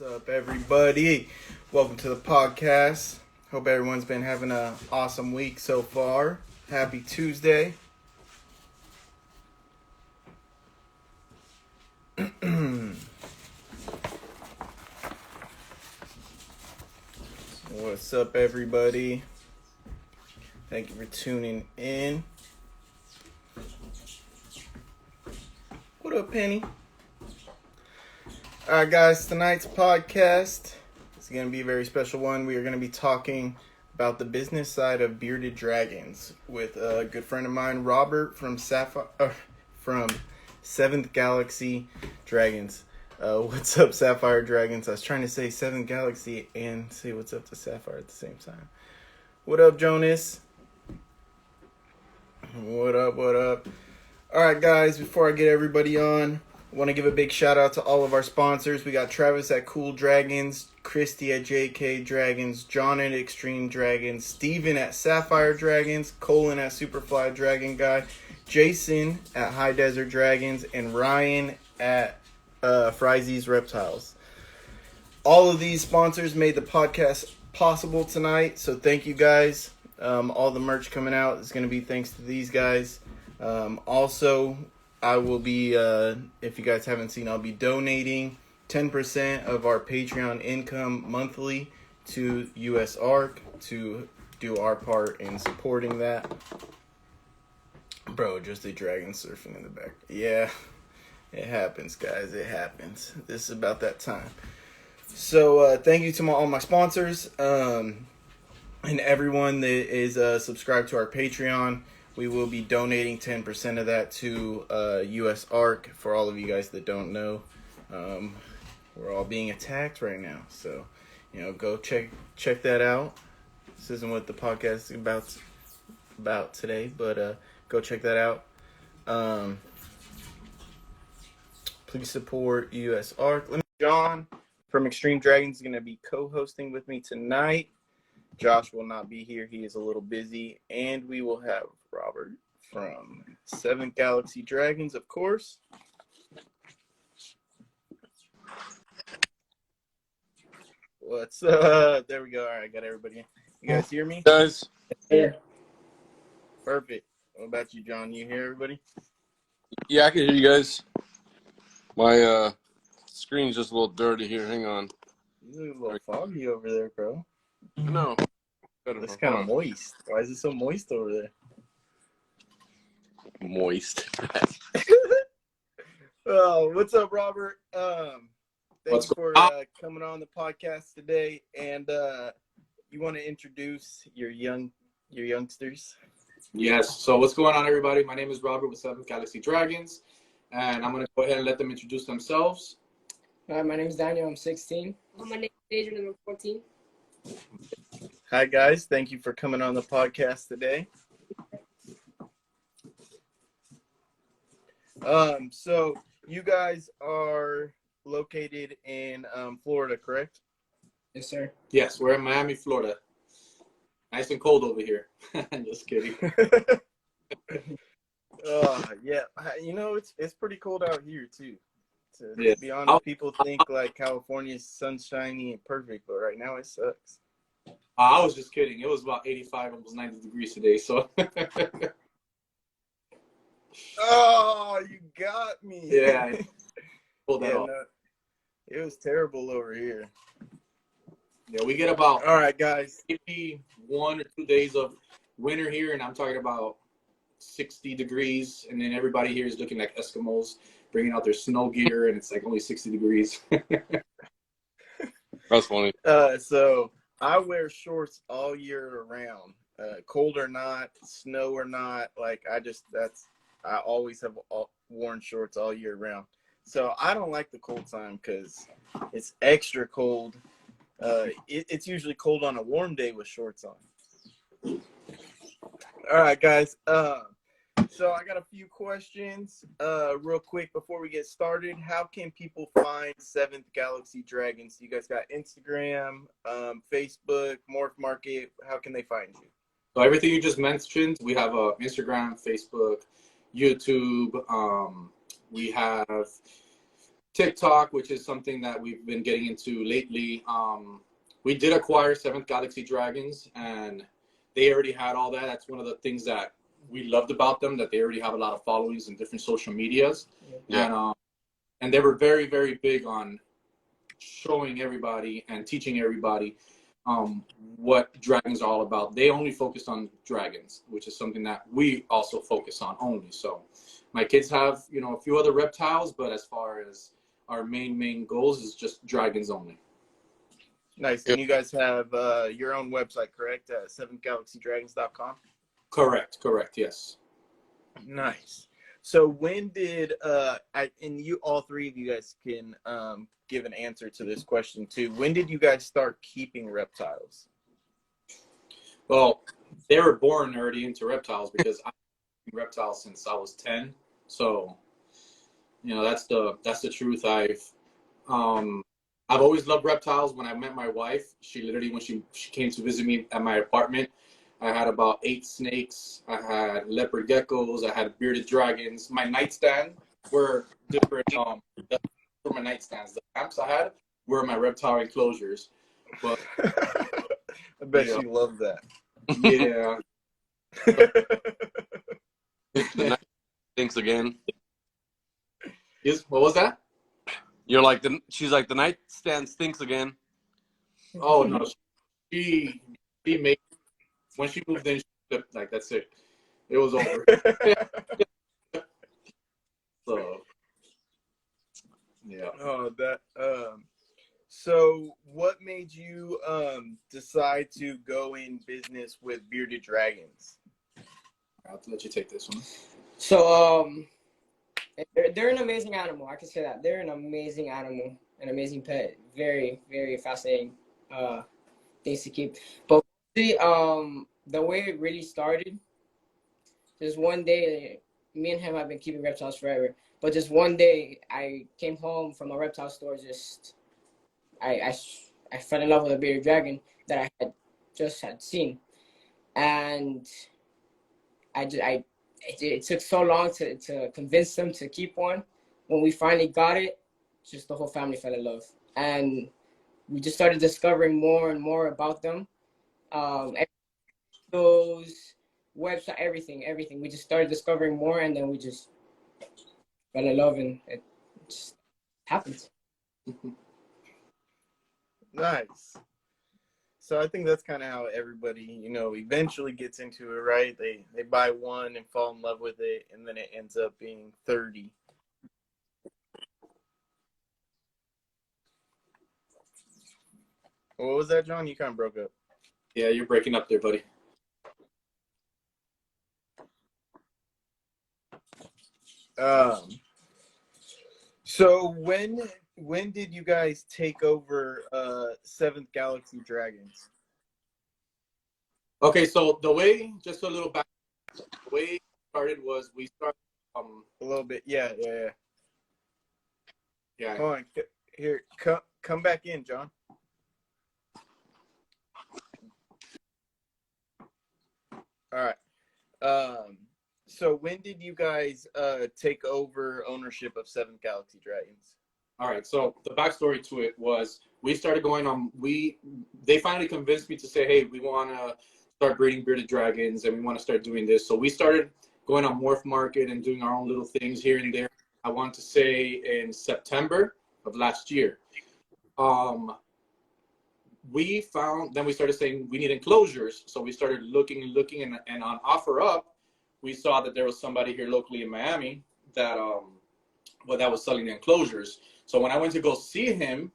up, everybody? Welcome to the podcast. Hope everyone's been having an awesome week so far. Happy Tuesday. What's up, everybody? Thank you for tuning in. What up, Penny? Alright, guys, tonight's podcast is going to be a very special one. We are going to be talking about the business side of bearded dragons with a good friend of mine, Robert from Seventh Galaxy Dragons. What's up, Sapphire Dragons? I was trying to say Seventh Galaxy and say what's up to Sapphire at the same time. What up, Jonas? What up, what up? Alright, guys, before I get everybody on, I want to give a big shout out to all of our sponsors. We got Travis at Cool Dragons, Christy at JK Dragons, John at Extreme Dragons, Steven at Sapphire Dragons, Colin at Superfly Dragon Guy, Jason at High Desert Dragons, and Ryan at Fryzy's Reptiles. All of these sponsors made the podcast possible tonight, so thank you guys. All the merch coming out is going to be thanks to these guys. Also, I will be, if you guys haven't seen, I'll be donating 10% of our Patreon income monthly to US ARC to do our part in supporting that. Bro, just a dragon surfing in the back. Yeah, it happens, guys. It happens. This is about that time. So, thank you to all my sponsors and everyone that is subscribed to our Patreon. We will be donating 10% of that to US ARC. For all of you guys that don't know, we're all being attacked right now. So, go check that out. This isn't what the podcast is about today, but go check that out. Please support US ARC. John from Extreme Dragons is going to be co-hosting with me tonight. Josh will not be here. He is a little busy. And we will have Robert from Seventh Galaxy Dragons, of course. What's up? There we go. All right, I got everybody in. You guys hear me? Guys. Yeah. Perfect. What about you, John? You hear everybody? Yeah, I can hear you guys. My screen's just a little dirty here. Hang on. You look a little foggy over there, bro. I know. It's kind of moist. Why is it so moist over there? Moist. Oh, what's up, Robert? Thanks for coming on the podcast today. And you want to introduce your youngsters? Yes. So what's going on, everybody? My name is Robert with Seventh Galaxy Dragons, and I'm going to go ahead and let them introduce themselves. Hi, my name is Daniel. I'm 16. My name is Adrian. I'm 14. Hi, guys. Thank you for coming on the podcast today. So you guys are located in Florida, correct? Yes, sir. Yes, we're in Miami, Florida. Nice and cold over here. I'm just kidding. Yeah. It's pretty cold out here too. To Yeah. be honest, people think like California is sunshiny and perfect, but right now it sucks. I was just kidding. It was about 85, almost 90 degrees today. So. Oh, you got me. Yeah. Pulled that off. No, it was terrible over here. Yeah, we get about all right, guys. maybe 1 or 2 days of winter here, and I'm talking about 60 degrees, and then everybody here is looking like Eskimos, bringing out their snow gear, and it's like only 60 degrees. That's funny. So I wear shorts all year around, cold or not, snow or not. Like I always have worn shorts all year round. So I don't like the cold time because it's extra cold. It's usually cold on a warm day with shorts on. All right, guys. So I got a few questions real quick before we get started. How can people find Seventh Galaxy Dragons? You guys got Instagram, Facebook, Morph Market. How can they find you? So everything you just mentioned, we have Instagram, Facebook, YouTube. We have TikTok, which is something that we've been getting into lately. We did acquire Seventh Galaxy Dragons, and they already had all that. That's one of the things that we loved about them, that they already have a lot of followings in different social medias. Yeah. And they were very, very big on showing everybody and teaching everybody what dragons are all about. They only focused on dragons, which is something that we also focus on only. So my kids have, a few other reptiles, but as far as our main goals is just dragons only. Nice. And you guys have your own website, correct? seventhgalaxydragons.com. Correct. Yes. Nice. So when did and you, all three of you guys can give an answer to this question too. When did you guys start keeping reptiles? Well, they were born already into reptiles because I've been reptiles since I was 10. So, that's the truth. I've always loved reptiles. When I met my wife, she literally, when she came to visit me at my apartment, I had about 8 snakes. I had leopard geckos. I had bearded dragons. My nightstand were different. For my nightstands, the lamps I had were my reptile enclosures. But I bet she loved that. yeah. The night stinks again. Yes. What was that? You're like she's like, the nightstand stinks again. Oh no, she made, when she moved in, she flipped, like, that's it. It was over. So yeah. Oh, that. So what made you decide to go in business with bearded dragons? I'll let you take this one. So they're an amazing animal. I can say that they're an amazing animal, an amazing pet. Very, very fascinating things to keep. But the way it really started, just one day, me and him have been keeping reptiles forever. But just one day, I came home from a reptile store. I fell in love with a bearded dragon that I had just seen, and it took so long to convince them to keep one. When we finally got it, just the whole family fell in love, and we just started discovering more and more about them. Those website, everything. We just started discovering more, and then we just fell in love, and it just happened. Nice. So I think that's kind of how everybody, eventually gets into it, right? They buy one and fall in love with it, and then it ends up being 30. What was that, John? You kind of broke up. Yeah, you're breaking up there, buddy. So when did you guys take over Seventh Galaxy Dragons? Okay, so just a little back, the way it started was we started A little bit, yeah. yeah. Hold on, here, come back in, John. All right. So when did you guys take over ownership of Seventh Galaxy Dragons? All right, so the backstory to it was we started going on. They finally convinced me to say, hey, we want to start breeding bearded dragons, and we want to start doing this. So we started going on Morph Market and doing our own little things here and there. I want to say in September of last year. We started saying we need enclosures. So we started looking, and on OfferUp, we saw that there was somebody here locally in Miami that was selling the enclosures. So when I went to go see him,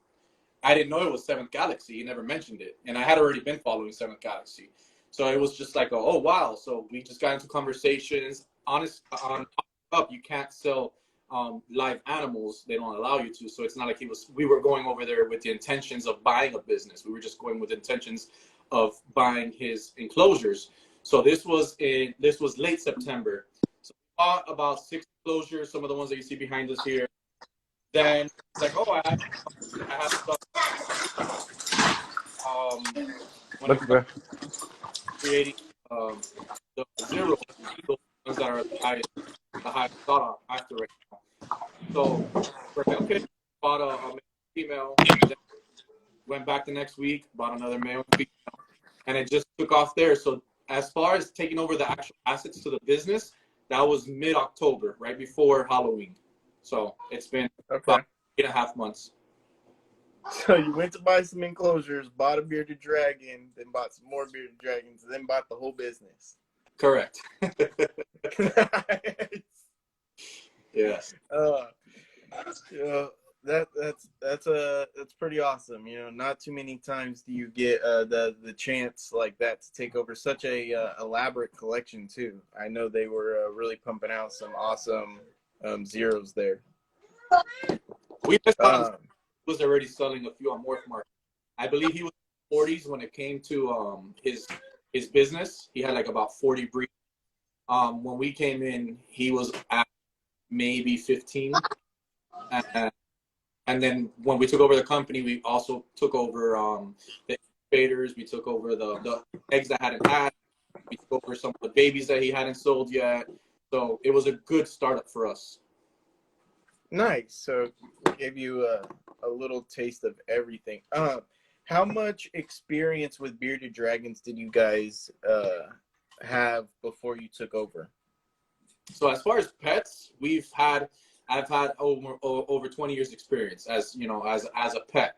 I didn't know it was Seventh Galaxy. He never mentioned it, and I had already been following Seventh Galaxy. So it was just like, oh wow. So we just got into conversations. On OfferUp, you can't sell live animals. They don't allow you to. So it's not like we were going over there with the intentions of buying a business. We were just going with intentions of buying his enclosures. So this was late September. So we bought about 6 enclosures, some of the ones that you see behind us here. Then it's like, oh, I have stuff. When I started creating the zero, those ones that are the highest thought after right now. So we're like, okay, bought a female, then went back the next week, bought another male and female, and it just took off there. So as far as taking over the actual assets to the business, that was mid-October, right before Halloween. So it's been Okay. about 8.5 months. So you went to buy some enclosures, bought a bearded dragon, then bought some more bearded dragons, then bought the whole business. Correct. Nice. Yes. That's pretty awesome. You know, not too many times do you get the chance like that to take over such a elaborate collection too. I know they were really pumping out some awesome zeros there. We just was already selling a few on Morph Market. I believe he was in the 40s when it came to his business. He had like about 40 breeds. When we came in, he was at maybe 15. And then when we took over the company, we also took over the incubators. We took over the eggs that hadn't had. We took over some of the babies that he hadn't sold yet. So it was a good startup for us. Nice. So gave you a little taste of everything. How much experience with bearded dragons did you guys have before you took over? So as far as pets, I've had over 20 years experience as you know as a pet.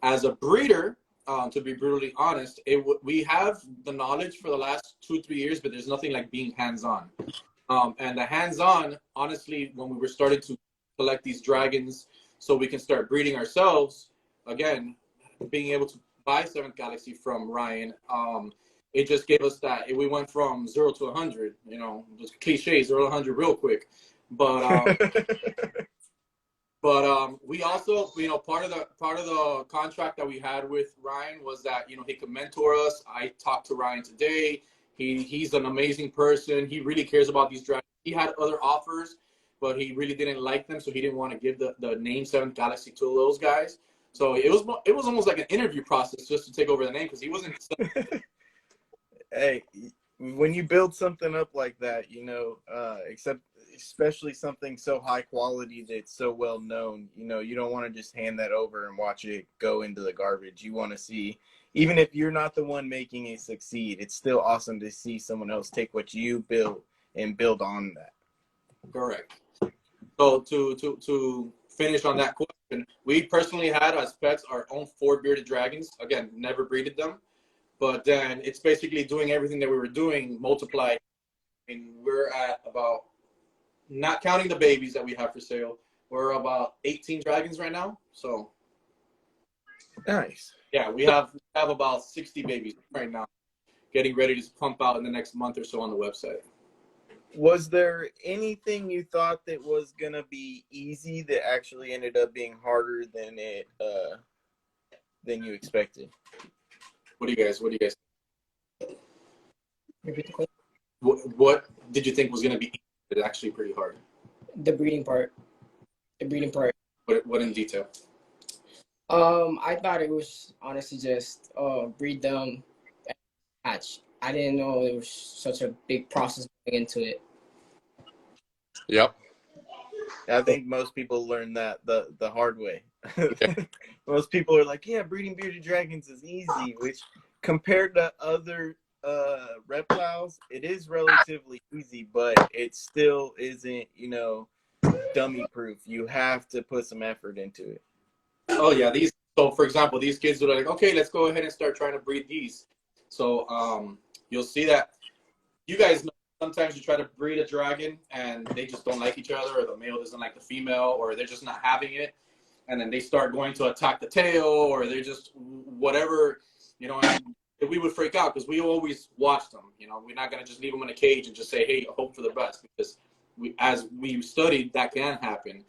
As a breeder, to be brutally honest, we have the knowledge for the last 2-3 years, but there's nothing like being hands-on. And the hands-on, honestly, when we were starting to collect these dragons so we can start breeding ourselves, again, being able to buy Seventh Galaxy from Ryan, it just gave us that. We went from 0 to 100, you know, just cliche, 0 to 100 real quick. But we also, you know, part of the contract that we had with Ryan was that, you know, he could mentor us. I talked to Ryan today. He's an amazing person. He really cares about these dragons. He had other offers, but he really didn't like them, so he didn't want to give the name Seventh Galaxy to those guys. So it was almost like an interview process just to take over the name because he wasn't. Hey, when you build something up like that, you know, especially something so high quality that's so well known, you know, you don't want to just hand that over and watch it go into the garbage. You want to see, even if you're not the one making it succeed, it's still awesome to see someone else take what you build and build on that. Correct. So to finish on that question, we personally had as pets our own 4 bearded dragons. Again, never breeded them. But then it's basically doing everything that we were doing multiplied. I mean, we're at about, not counting the babies that we have for sale, we're about 18 dragons right now. So nice. Yeah, we have about 60 babies right now, getting ready to pump out in the next month or so on the website. Was there anything you thought that was gonna be easy that actually ended up being harder than you expected? What do you guys? Repeat the question. What did you think was going to be easy, but actually pretty hard? The breeding part. What in detail? I thought it was honestly just breed them and hatch. I didn't know it was such a big process going into it. Yep. I think most people learn that the hard way. Okay. Most people are like, yeah, breeding bearded dragons is easy, which compared to other reptiles, it is relatively easy, but it still isn't, you know, dummy proof. You have to put some effort into it. Oh yeah, so for example, these kids are like, okay, let's go ahead and start trying to breed these. So you'll see that you guys know sometimes you try to breed a dragon and they just don't like each other, or the male doesn't like the female, or they're just not having it, and then they start going to attack the tail, or they're just whatever, you know. And we would freak out because we always watch them. You know, we're not gonna just leave them in a cage and just say, hey, hope for the best, because as we studied, that can happen.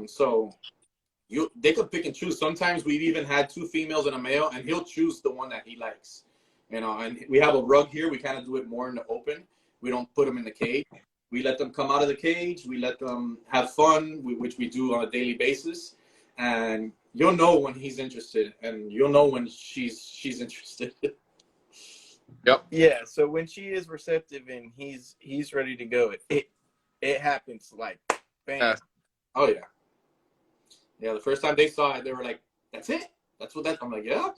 So they could pick and choose. Sometimes we've even had 2 females and a male, and he'll choose the one that he likes. You know, and we have a rug here. We kind of do it more in the open. We don't put them in the cage. We let them come out of the cage. We let them have fun, which we do on a daily basis. And you'll know when he's interested, and you'll know when she's interested. Yep. Yeah. So when she is receptive and he's ready to go, it happens like bam. Oh yeah. Yeah, the first time they saw it, they were like, "That's it? That's what that?" I'm like, "Yeah."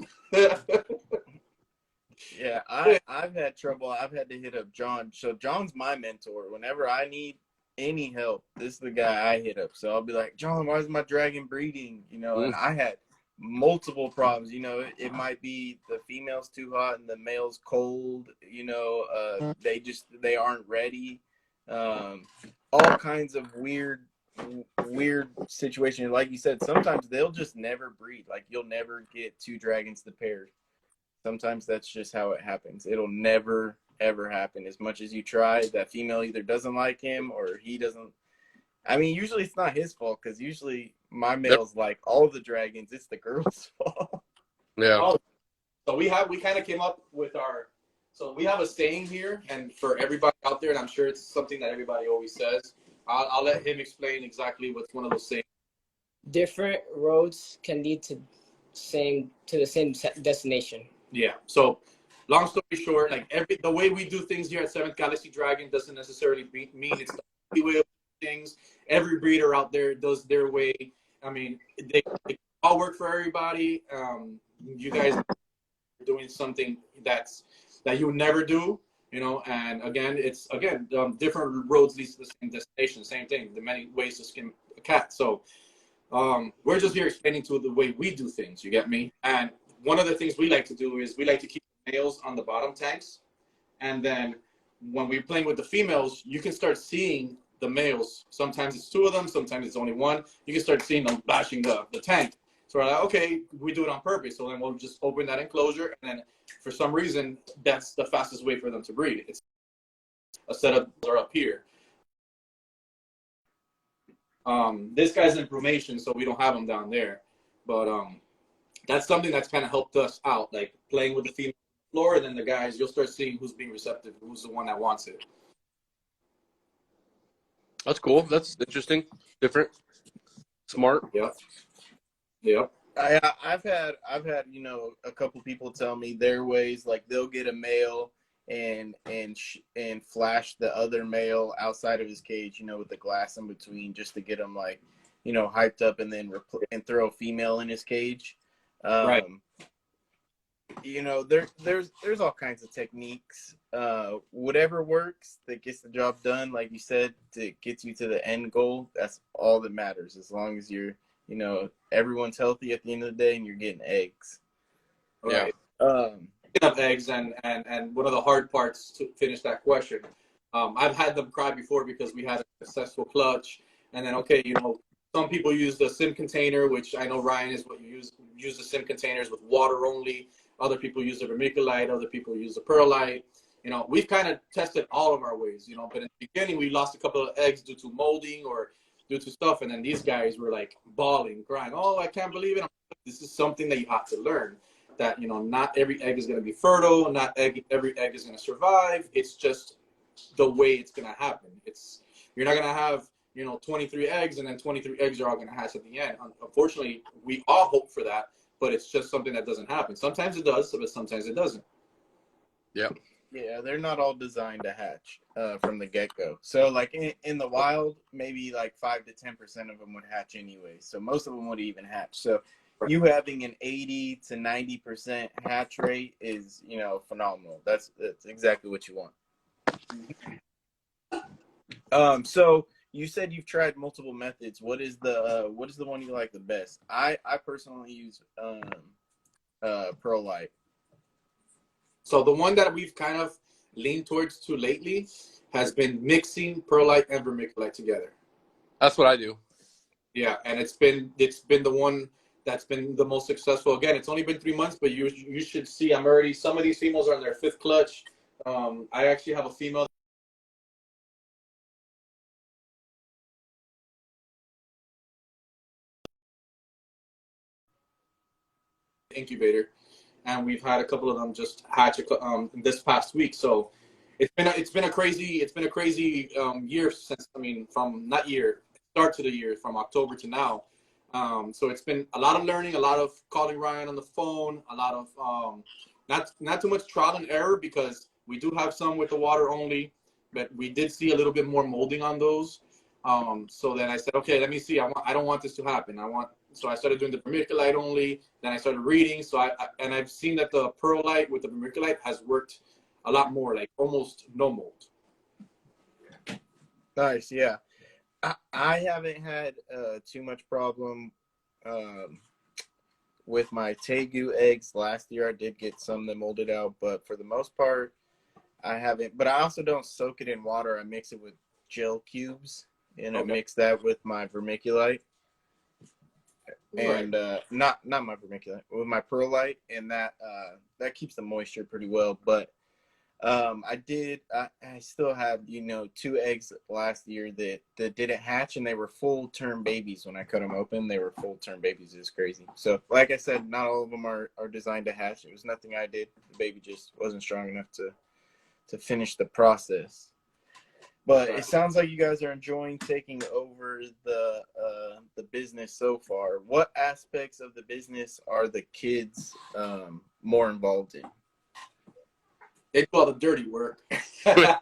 Yeah, I've had trouble. I've had to hit up John. So John's my mentor. Whenever I need any help, this is the guy I hit up. So I'll be like, John, why is my dragon breeding? You know, and Mm. I had multiple problems. You know, it might be the female's too hot and the male's cold. You know, they aren't ready. Um, all kinds of weird situations. Like you said, sometimes they'll just never breed. Like you'll never get two dragons to pair. Sometimes that's just how it happens. It'll never ever happen. As much as you try, that female either doesn't like him or he doesn't. I mean, usually it's not his fault because usually my Yep. male's like all the dragons. It's the girl's fault. Yeah. Oh, so we kind of came up with our. So we have a saying here, and for everybody out there, and I'm sure it's something that everybody always says. I'll let him explain exactly what's one of those sayings. Different roads can lead to the same destination. Yeah. So, long story short, like the way we do things here at Seventh Galaxy Dragon doesn't necessarily mean it's the only way of doing things. Every breeder out there does their way. I mean, they all work for everybody. You guys are doing something that you would never do, you know. And again, it's different roads leads to the same destination. Same thing. The many ways to skin a cat. So, we're just here explaining to the way we do things. You get me? And one of the things we like to do is we like to keep the males on the bottom tanks, and then when we're playing with the females, you can start seeing the males. Sometimes it's two of them, sometimes it's only one. You can start seeing them bashing the tank. So we're like, okay, we do it on purpose. So then we'll just open that enclosure, and then for some reason, that's the fastest way for them to breed. It's a setup are up here. This guy's in formation, so we don't have him down there. But that's something that's kind of helped us out, like playing with the female floor, and then the guys, you'll start seeing who's being receptive, who's the one that wants it. That's cool. That's interesting. Different. Smart. Yep. Yep. I've had a couple people tell me their ways. Like they'll get a male and flash the other male outside of his cage, with the glass in between, just to get him like hyped up, and then and throw a female in his cage. Right. There's all kinds of techniques. Whatever works that gets the job done, like you said, to get you to the end goal. That's all that matters. As long as you're everyone's healthy at the end of the day and you're getting eggs. Right. Yeah. Picking up eggs and one of the hard parts to finish that question. I've had them cry before because we had a successful clutch, and then some people use the sim container, which I know Ryan is what you use the sim containers with water only. Other people use the vermiculite. Other people use the perlite. We've kind of tested all of our ways. But in the beginning we lost a couple of eggs due to molding or due to stuff, and then these guys were like bawling, crying, "Oh, I can't believe it." This is something that you have to learn. That not every egg is going to be fertile, not every egg is going to survive. It's just the way it's going to happen. You're not going to have 23 eggs and then 23 eggs are all going to hatch at the end. Unfortunately, we all hope for that, but it's just something that doesn't happen. Sometimes it does, but sometimes it doesn't. Yeah. Yeah, they're not all designed to hatch from the get-go. So like in the wild, maybe like 5 to 10% of them would hatch anyway. So most of them would even hatch. So you having an 80 to 90% hatch rate is, phenomenal. That's exactly what you want. So you said you've tried multiple methods. What is the one you like the best? I personally use perlite. So the one that we've kind of leaned towards to lately has been mixing perlite and vermiculite together. That's what I do. Yeah, and it's been the one that's been the most successful. Again, it's only been 3 months, but you should see some of these females are on their 5th clutch. I actually have a female incubator, and we've had a couple of them just hatch this past week. So it's been a crazy year since, from not year start to the year, from October to now. So it's been a lot of learning, a lot of calling Ryan on the phone, a lot of not too much trial and error, because we do have some with the water only, but we did see a little bit more molding on those. So then I said, okay, let me see. I don't want this to happen. So I started doing the vermiculite only. Then I started reading. So and I've seen that the perlite with the vermiculite has worked a lot more, like almost no mold. Nice, yeah. I haven't had too much problem with my Tegu eggs. Last year I did get some that molded out, but for the most part, I haven't. But I also don't soak it in water. I mix it with gel cubes, and I mix that with my vermiculite. And not my vermiculite, with my perlite, and that keeps the moisture pretty well. But I still have, 2 eggs last year that didn't hatch, and they were full term babies. When I cut them open, they were full term babies. It's crazy. So like I said, not all of them are designed to hatch. It was nothing I did. The baby just wasn't strong enough to finish the process. But it sounds like you guys are enjoying taking over the business so far. What aspects of the business are the kids more involved in? They do all the dirty work. But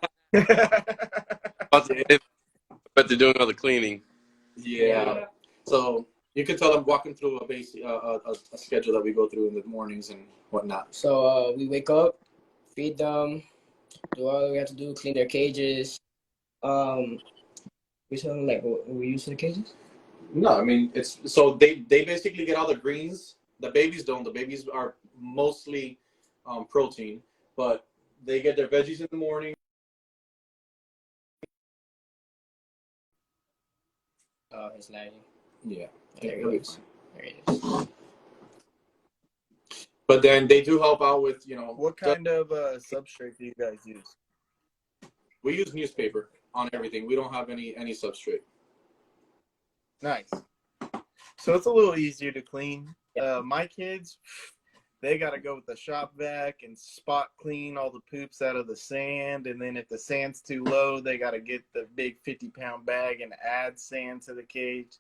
they're doing all the cleaning. Yeah. So you can tell them walking through a basic a schedule that we go through in the mornings and whatnot. So we wake up, feed them, do all we have to do, clean their cages. We tell them like what we use for the cages. No, I mean it's so they basically get all the greens. The babies don't. The babies are mostly protein, but they get their veggies in the morning. Oh, it's lagging. Yeah. There it is. There it is. But then they do help out with, What kind of substrate do you guys use? We use newspaper on everything. We don't have any substrate. Nice. So it's a little easier to clean. My kids, they got to go with the shop vac and spot clean all the poops out of the sand. And then if the sand's too low, they got to get the big 50-pound bag and add sand to the cage.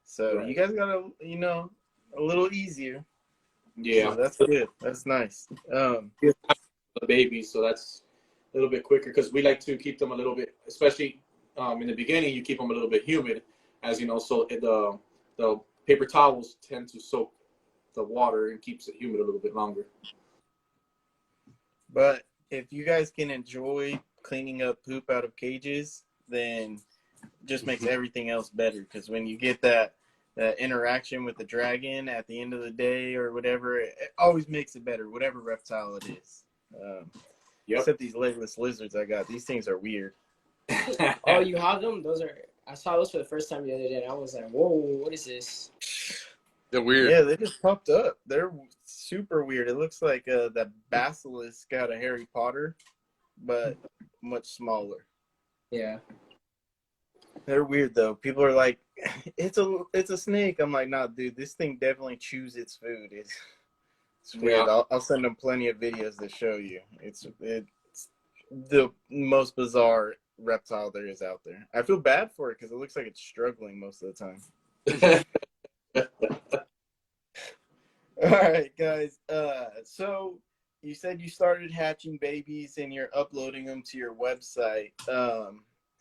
So you guys got to, a little easier. Yeah. So that's good. That's nice. The babies, so that's a little bit quicker because we like to keep them a little bit, especially in the beginning, you keep them a little bit humid, as you know, so the paper towels tend to soak the water and keeps it humid a little bit longer. But if you guys can enjoy cleaning up poop out of cages, then it just makes everything else better. Because when you get that interaction with the dragon at the end of the day or whatever, it always makes it better, whatever reptile it is. Except these legless lizards I got. These things are weird. Oh, you have them? I saw those for the first time the other day, and I was like, whoa, what is this? They're weird. Yeah, they just popped up. They're super weird. It looks like that basilisk out of Harry Potter, but much smaller. Yeah. They're weird though. People are like, it's a snake. I'm like, nah, dude, this thing definitely chews its food. It's weird. Yeah. I'll send them plenty of videos to show you. It's the most bizarre reptile there is out there. I feel bad for it because it looks like it's struggling most of the time. All right, guys. So you said you started hatching babies and you're uploading them to your website.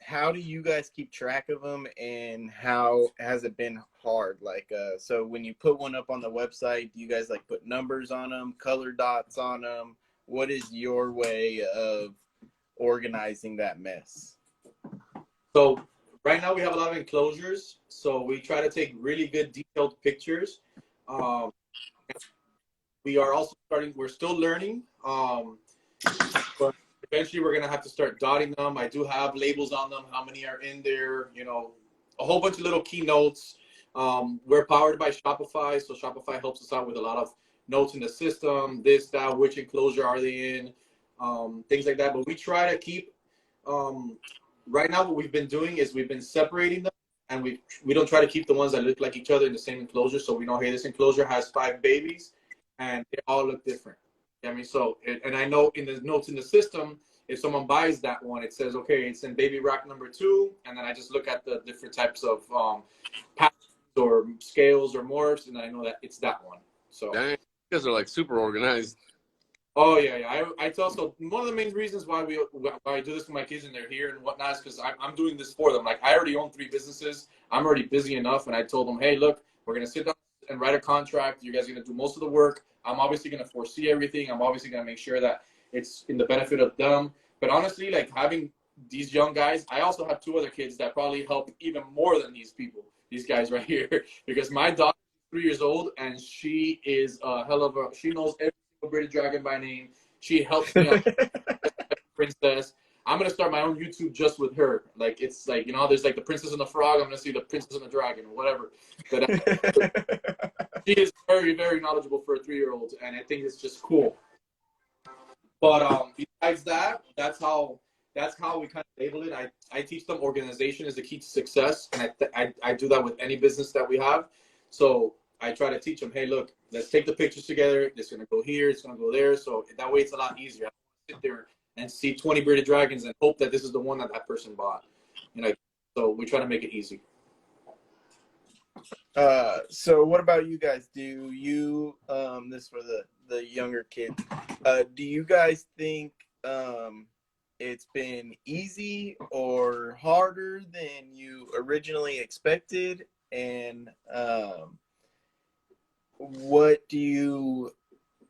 How do you guys keep track of them, and how has it been hard? Like, so when you put one up on the website, do you guys like put numbers on them, color dots on them? What is your way of organizing that mess? So right now we have a lot of enclosures, so we try to take really good detailed pictures. We are also we're still learning, but eventually we're going to have to start dotting them. I do have labels on them, how many are in there, a whole bunch of little keynotes. We're powered by Shopify, so Shopify helps us out with a lot of notes in the system, this, that, which enclosure are they in, things like that. But we try to keep, right now what we've been doing is we've been separating them, and we don't try to keep the ones that look like each other in the same enclosure. So we know, hey, this enclosure has 5 babies, and they all look different. I mean, and I know in the notes in the system, if someone buys that one, it says, okay, it's in baby rack number 2, and then I just look at the different types of patterns or scales or morphs, and I know that it's that one. So Dang, you guys are like super organized. Oh yeah, yeah. I tell, so one of the main reasons why I do this with my kids and they're here and whatnot is because I'm doing this for them. Like I already own 3 businesses. I'm already busy enough, and I told them, hey, look, we're gonna sit down and write a contract. You guys are gonna do most of the work. I'm obviously gonna foresee everything. I'm obviously gonna make sure that it's in the benefit of them. But honestly, like having these young guys, I also have 2 other kids that probably help even more than these people, these guys right here, because my daughter is 3 years old and she is a hell of a. She knows every British Dragon by name. She helps me on Princess. I'm gonna start my own YouTube just with her. Like it's like there's like the Princess and the Frog. I'm gonna see the Princess and the Dragon or whatever. But she is very very knowledgeable for a 3-year-old, and I think it's just cool. But besides that, that's how we kind of label it. I teach them organization is the key to success, and I do that with any business that we have. So I try to teach them, hey, look, let's take the pictures together. It's gonna go here. It's gonna go there. So that way, it's a lot easier. I don't sit there and see 20 bearded dragons and hope that this is the one that person bought. So we try to make it easy. So what about you guys? Do you this for the younger kids? Do you guys think it's been easy or harder than you originally expected? And what do you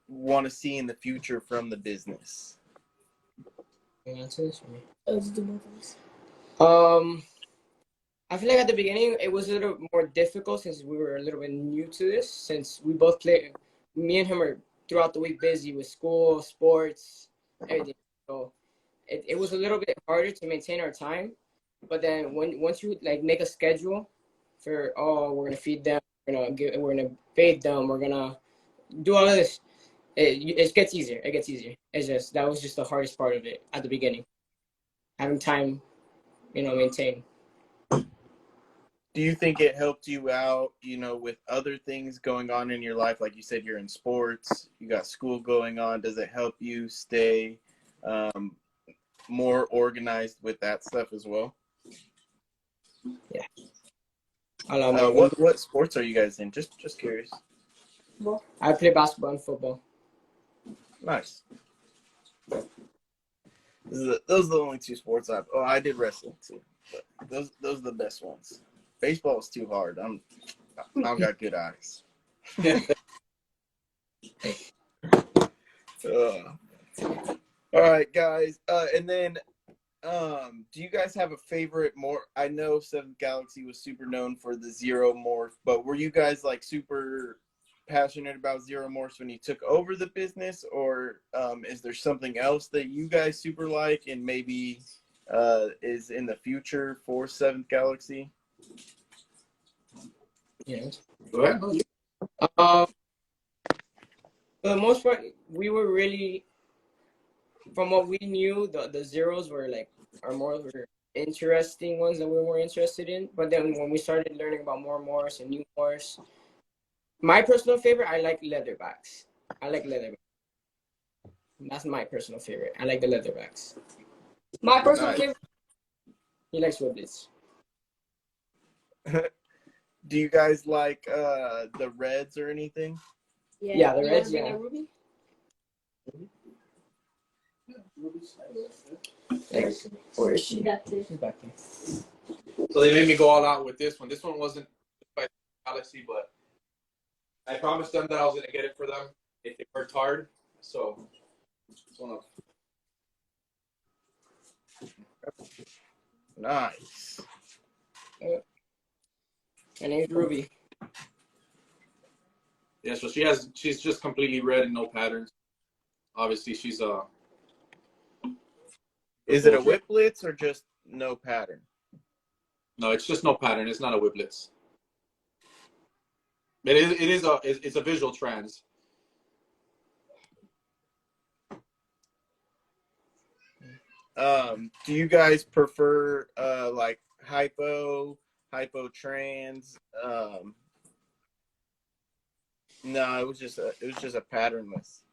want to see in the future from the business? Can you answer this for me? Let's do both of us. I feel like at the beginning it was a little more difficult since we were a little bit new to this. Since we both play, me and him are throughout the week busy with school, sports, everything. So it was a little bit harder to maintain our time. But then once you like make a schedule for we're gonna feed them, we're gonna bathe them, we're gonna do all of this. It gets easier. It gets easier. It's just that was just the hardest part of it at the beginning, having time, maintain. Do you think it helped you out, with other things going on in your life? Like you said, you're in sports, you got school going on. Does it help you stay more organized with that stuff as well? Yeah. I love my what sports are you guys in? Just curious. I play basketball and football. Nice. Those are the only 2 sports I did wrestling too, but those are the best ones. Baseball is too hard. I don't got good eyes. All right, guys. And then, do you guys have a favorite I know 7th Galaxy was super known for the Zero Morph, but were you guys like super passionate about Zero Morphs when you took over the business, or is there something else that you guys super like and maybe is in the future for 7th Galaxy? Yes. Go ahead. For the most part, we were really, from what we knew, the zeros were our more interesting ones that we were more interested in. But then when we started learning about more Morse and new Morse, my personal favorite, I like leatherbacks. That's my personal favorite. I like the leatherbacks. My personal Nice. favorite. He likes Wiblets. Do you guys like the reds or anything? Yeah, the You reds, wanna bring yeah. a Ruby? Where is she? That's it. She's back there. So they made me go all out with this one. This one wasn't by Galaxy, but I promised them that I was going to get it for them if they worked hard. So it's one of. Nice. Her name's Ruby. Yeah, so she's just completely red and no patterns. Obviously, she's a. Is it a whiplets or just no pattern? No, it's just no pattern. It's not a whiblets. It's a visual trans. Do you guys prefer like hypo trans? No, it was just a patternless.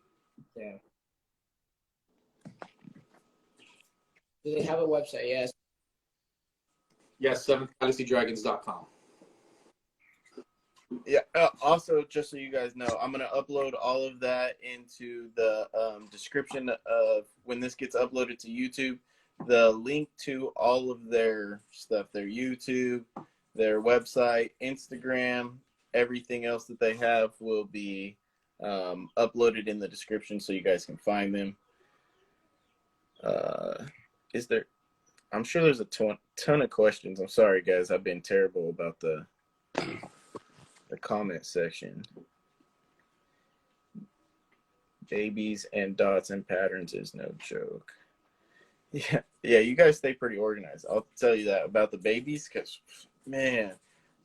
Yeah. Do they have a website? Yes. Yes, 7thGalaxyDragons.com. Yeah. Also, just so you guys know, I'm gonna upload all of that into the description of when this gets uploaded to YouTube. The link to all of their stuff, their YouTube, their website, Instagram, everything else that they have will be uploaded in the description so you guys can find them. Is there? I'm sure there's a ton of questions. I'm sorry, guys. I've been terrible about the comment section. Babies and dots and patterns is no joke. Yeah, you guys stay pretty organized. I'll tell you that about the babies, because, man,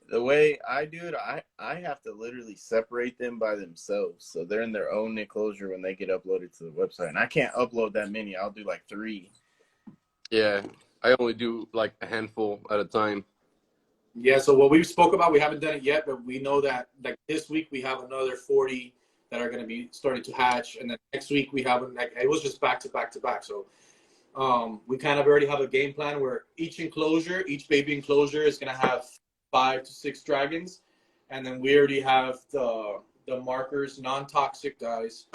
the way I do it, I have to literally separate them by themselves. So they're in their own enclosure when they get uploaded to the website. And I can't upload that many. I'll do like 3. Yeah, I only do like a handful at a time. Yeah, so what we spoke about, we haven't done it yet, but we know that like this week we have another 40 that are going to be starting to hatch, and then next week we have like it was just back to back to back. So we kind of already have a game plan where each baby enclosure is going to have 5 to 6 dragons, and then we already have the markers, non-toxic guys.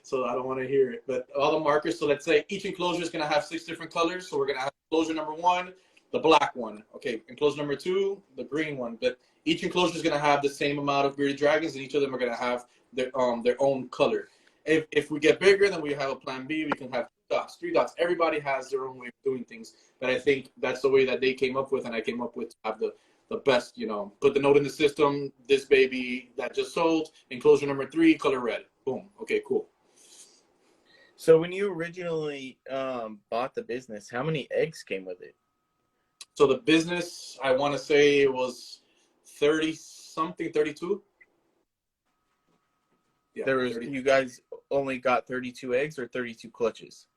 So I don't want to hear it, but all the markers. So let's say each enclosure is going to have 6 different colors. So we're going to have enclosure number 1, the black one. Okay, enclosure number 2, the green one. But each enclosure is going to have the same amount of bearded dragons, and each of them are going to have their own color. If we get bigger, then we have a plan B. We can have 2 dots, 3 dots. Everybody has their own way of doing things. But I think that's the way that they came up with, and I came up with to have the best, put the note in the system, this baby that just sold, enclosure number 3, color red. Boom. Okay, cool. So when you originally bought the business, how many eggs came with it? So the business, I want to say it was 30-something, 32. Yeah, There was 30. You guys only got 32 eggs or 32 clutches?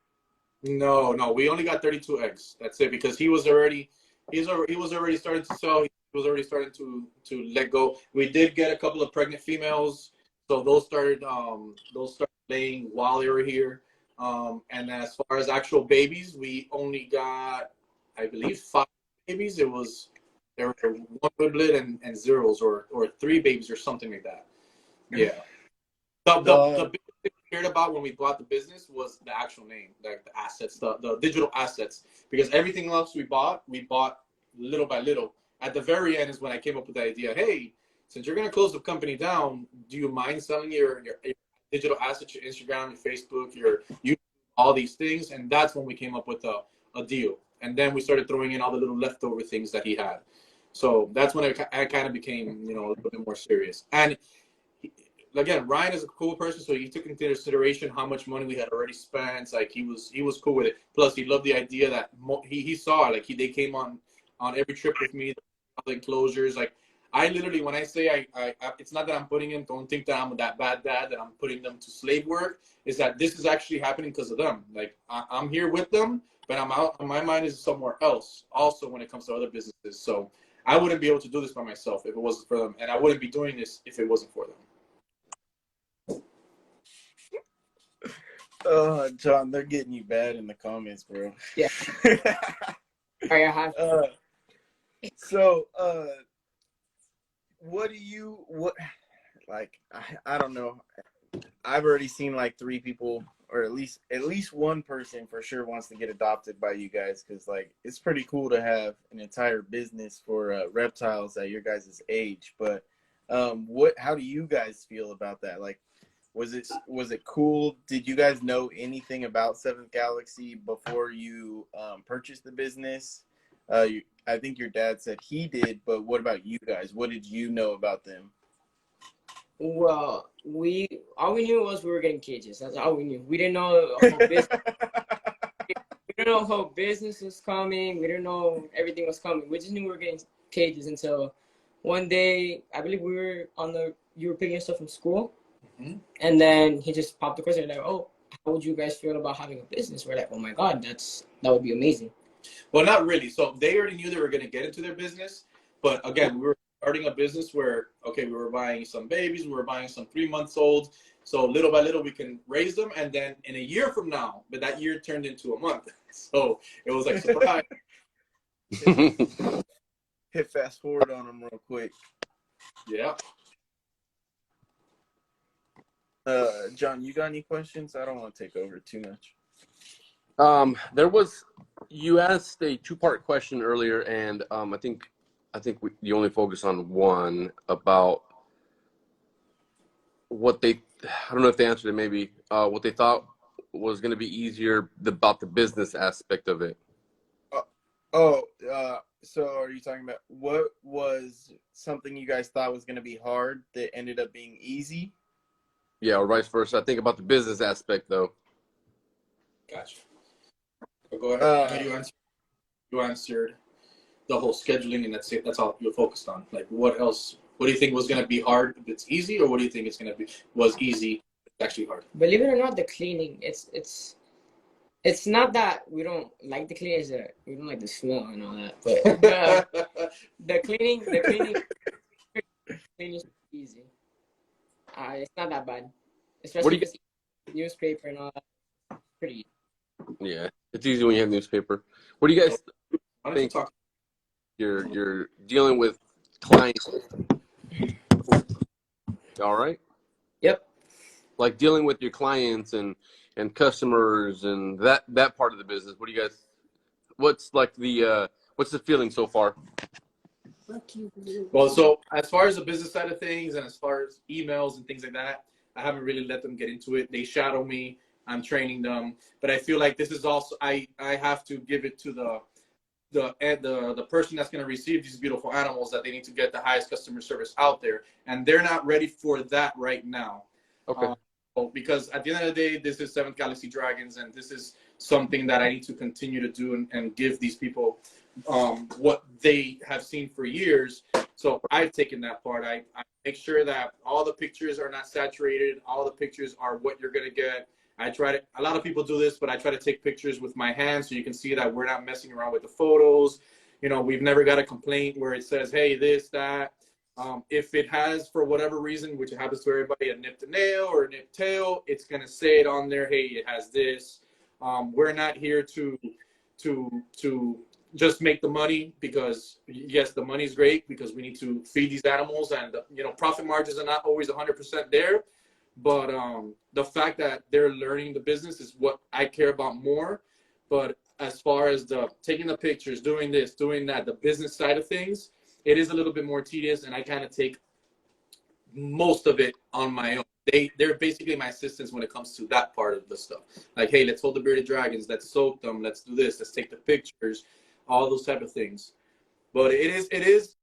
No, we only got 32 eggs. That's it, because he was already starting to sell. He was already starting to let go. We did get a couple of pregnant females, so those started laying while they were here. And as far as actual babies, we only got, I believe, 5 babies. There were 1 riblet and zeros, or 3 babies or something like that. Yeah. The big thing we cared about when we bought the business was the actual name, like the assets, the digital assets, because everything else we bought little by little. At the very end is when I came up with the idea, hey, since you're going to close the company down, do you mind selling your digital assets, your Instagram, your Facebook, your YouTube, all these things? And that's when we came up with a deal. And then we started throwing in all the little leftover things that he had. So that's when I kind of became, a little bit more serious. And again, Ryan is a cool person, so he took into consideration how much money we had already spent. Like he was cool with it. Plus, he loved the idea that he saw, like they came on every trip with me, the enclosures. Like I literally, when I say I it's not that I'm putting in. Don't think that I'm that bad dad that I'm putting them to slave work. Is that this is actually happening because of them. Like I'm here with them, but I'm out. My mind is somewhere else. Also, when it comes to other businesses, so I wouldn't be able to do this by myself if it wasn't for them, and I wouldn't be doing this if it wasn't for them. Oh, John, they're getting you bad in the comments, bro. Yeah. Sorry, I have. So, I don't know. I've already seen like 3 people, or at least one person for sure wants to get adopted by you guys, because like it's pretty cool to have an entire business for reptiles at your guys' age. But how do you guys feel about that? Like, was it cool? Did you guys know anything about Seventh Galaxy before you purchased the business? I think your dad said he did, but what about you guys? What did you know about them? Well, all we knew was we were getting cages. That's all we knew. We didn't know a whole business. We didn't know whole business was coming. We didn't know everything was coming. We just knew we were getting cages until one day, I believe you were picking stuff from school. Mm-hmm. And then he just popped the question like, "Oh, how would you guys feel about having a business?" We're like, "Oh my God, that would be amazing." Well, not really. So they already knew they were going to get into their business, but again, we were starting a business where we were buying some babies, we were buying some 3-month-olds. So little by little, we can raise them, and then in a year from now, but that year turned into a month. So it was like surprise. Hit fast forward on them real quick. Yeah. John, you got any questions? I don't want to take over too much. You asked a two-part question earlier, and you only focused on one about what they. I don't know if they answered it. Maybe what they thought was going to be easier about the business aspect of it. So are you talking about what was something you guys thought was going to be hard that ended up being easy? Yeah, or vice versa. I think about the business aspect though. Gotcha. Go ahead. You answered the whole scheduling, and that's it. That's all you're focused on. Like, what else? What do you think was going to be hard if it's easy, or what do you think was easy? It's actually hard. Believe it or not, the cleaning. It's not that we don't like the cleaning. It's that we don't like the smell and all that. But the cleaning is easy. It's not that bad, especially if it's newspaper and all that. Pretty easy. Yeah, it's easy when you have newspaper. What do you guys Why don't think? you talk? You're dealing with clients. All right. Yep. Like dealing with your clients and customers and that part of the business. What do you guys? What's like what's the feeling so far? Well, so as far as the business side of things and as far as emails and things like that, I haven't really let them get into it. They shadow me. I'm training them, but I feel like this is also I have to give it to the person that's going to receive these beautiful animals, that they need to get the highest customer service out there, and they're not ready for that right now. Okay. Because at the end of the day, this is Seventh Galaxy Dragons, and this is something that I need to continue to do and give these people what they have seen for years. So I've taken that part. I make sure that all the pictures are not saturated. All the pictures are what you're going to get. A lot of people do this, but I try to take pictures with my hands so you can see that we're not messing around with the photos. You know, we've never got a complaint where it says, hey, this, that. If it has, for whatever reason, which happens to everybody, a nipped nail or a nipped tail, it's going to say it on there, hey, it has this. We're not here to just make the money, because, yes, the money is great because we need to feed these animals, and, you know, profit margins are not always 100% there. But the fact that they're learning the business is what I care about more. But as far as taking the pictures, doing this, doing that, the business side of things, it is a little bit more tedious, and I kind of take most of it on my own. They're basically my assistants when it comes to that part of the stuff. Like, hey, let's hold the bearded dragons, let's soak them, let's do this, let's take the pictures, all those type of things. But it is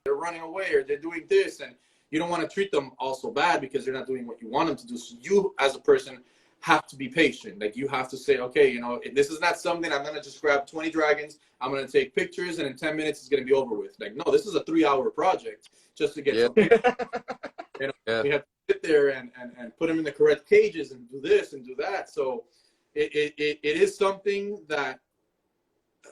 they're running away or they're doing this, and you don't want to treat them also bad because they're not doing what you want them to do. So you, as a person, have to be patient. Like, you have to say, okay, you know, this is not something I'm going to just grab 20 dragons, I'm going to take pictures, and in 10 minutes it's going to be over with. Like, no, this is a 3-hour project just to get some pictures. You know, we have to sit there and put them in the correct cages and do this and do that. So it is something that,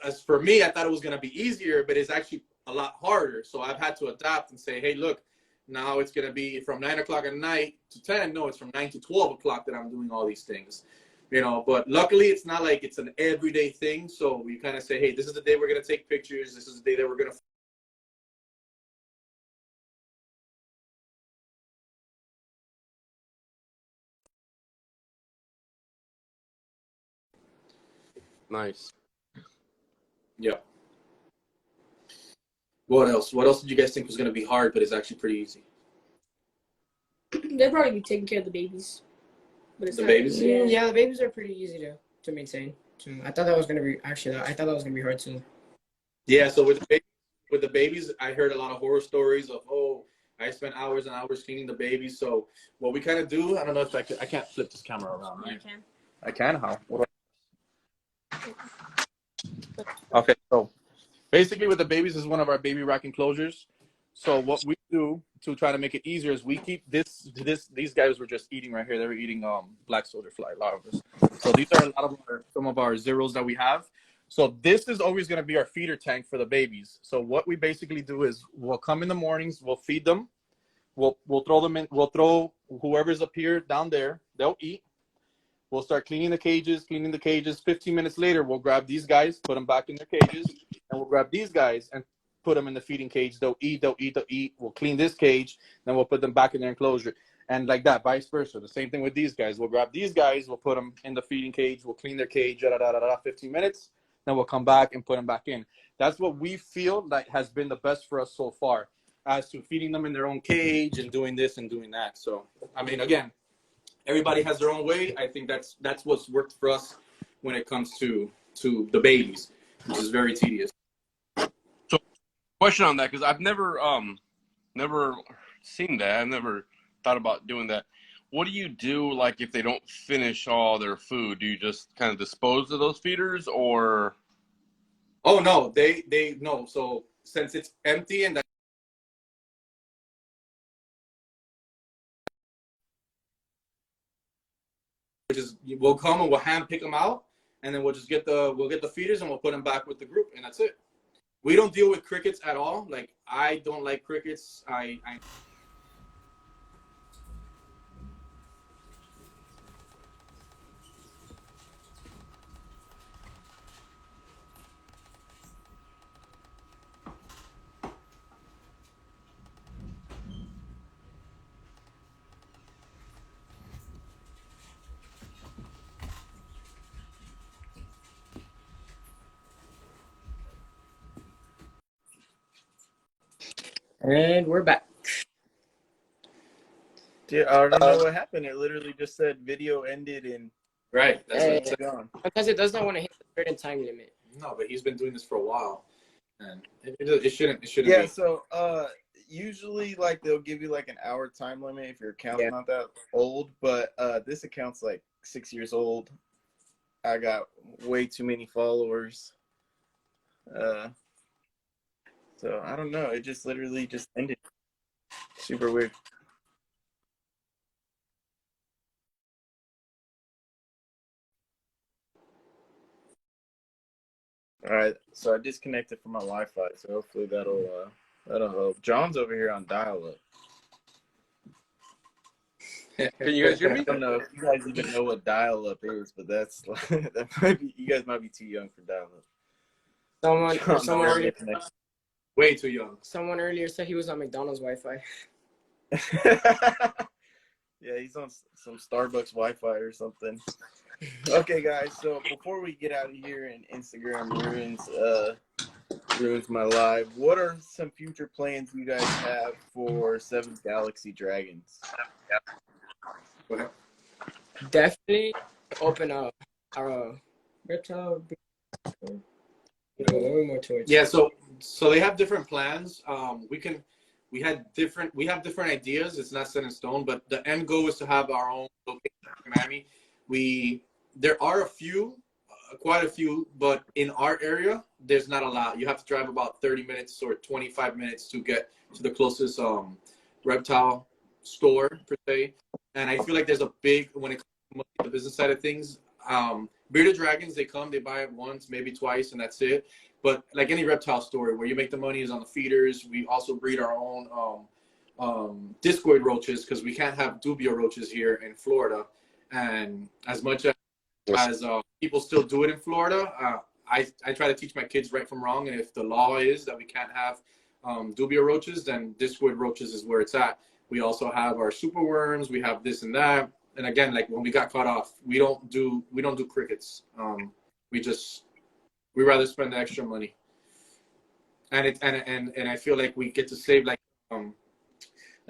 as for me, I thought it was going to be easier, but it's actually a lot harder. So I've had to adapt and say, hey, look, now it's going to be from 9 o'clock at night to 10. No, it's from 9 to 12 o'clock that I'm doing all these things, you know. But luckily, it's not like it's an everyday thing. So we kind of say, hey, this is the day we're going to take pictures. This is the day that we're going to. Nice. Yeah. What else? What else did you guys think was going to be hard, but it's actually pretty easy? They'd probably be taking care of the babies. But it's The not, babies? Yeah, the babies are pretty easy to maintain. I thought that was gonna be I thought that was gonna be hard too. Yeah. So with the babies, I heard a lot of horror stories of, oh, I spent hours and hours cleaning the babies. So what we kind of do, I don't know if I can't flip this camera around, right? You can. I can. How? Okay. So basically, with the babies, this is one of our baby rack enclosures. So what we do to try to make it easier is we keep these guys were just eating right here. They were eating black soldier fly larvae. So these are some of our zeros that we have. So this is always going to be our feeder tank for the babies. So what we basically do is we'll come in the mornings, we'll feed them, we'll throw them in, we'll throw whoever's up here down there, they'll eat. We'll start cleaning the cages. 15 minutes later, we'll grab these guys, put them back in their cages, and we'll grab these guys and put them in the feeding cage. They'll eat. We'll clean this cage, then we'll put them back in their enclosure. And like that, vice versa. The same thing with these guys. We'll grab these guys, we'll put them in the feeding cage, we'll clean their cage, 15 minutes, then we'll come back and put them back in. That's what we feel like has been the best for us so far, as to feeding them in their own cage and doing this and doing that. So, I mean, again, everybody has their own way. I think that's what's worked for us when it comes to the babies, which is very tedious. So, question on that, because I've never seen that. I've never thought about doing that. What do you do, like, if they don't finish all their food? Do you just kind of dispose of those feeders, or? Oh no, they no. So since it's empty and that, we'll come and we'll hand pick them out, and then we'll get the feeders and we'll put them back with the group, and that's it. We don't deal with crickets at all. Like, I don't like crickets. I And we're back. Dude, I don't know what happened. It literally just said video ended and right. That's what it's gone. Because it does not want to hit the certain time limit. No, but he's been doing this for a while, and it shouldn't Yeah, be. so usually like they'll give you like an hour time limit if your account's not that old, but this account's like 6 years old. I got way too many followers. So I don't know. It just literally just ended. Super weird. All right, so I disconnected from my Wi-Fi, so hopefully that'll help. John's over here on dial-up. Can you guys hear me? I don't know if you guys even know what dial-up is, but that's that might be, you guys might be too young for dial-up. Someone earlier, Way too young. someone earlier said he was on McDonald's Wi-Fi. Yeah, he's on some Starbucks Wi-Fi or something. Okay, guys. So before we get out of here and Instagram ruins my live, what are some future plans you guys have for Seventh Galaxy Dragons? Go ahead. Definitely open up our reptile. More towards. Yeah, so they have different plans. We have different ideas. It's not set in stone, but the end goal is to have our own location in Miami. There are quite a few, but in our area, there's not a lot. You have to drive about 30 minutes or 25 minutes to get to the closest reptile store per se. And I feel like there's a big, when it comes to the business side of things, bearded dragons, they come, they buy it once, maybe twice, and that's it. But like any reptile store, where you make the money is on the feeders. We also breed our own discoid roaches, because we can't have dubia roaches here in Florida. And as much as people still do it in Florida, I try to teach my kids right from wrong. And if the law is that we can't have dubia roaches, then discoid roaches is where it's at. We also have our super worms. We have this and that. And again, like when we got caught off, we don't do crickets. We rather spend the extra money. And I feel like we get to save, like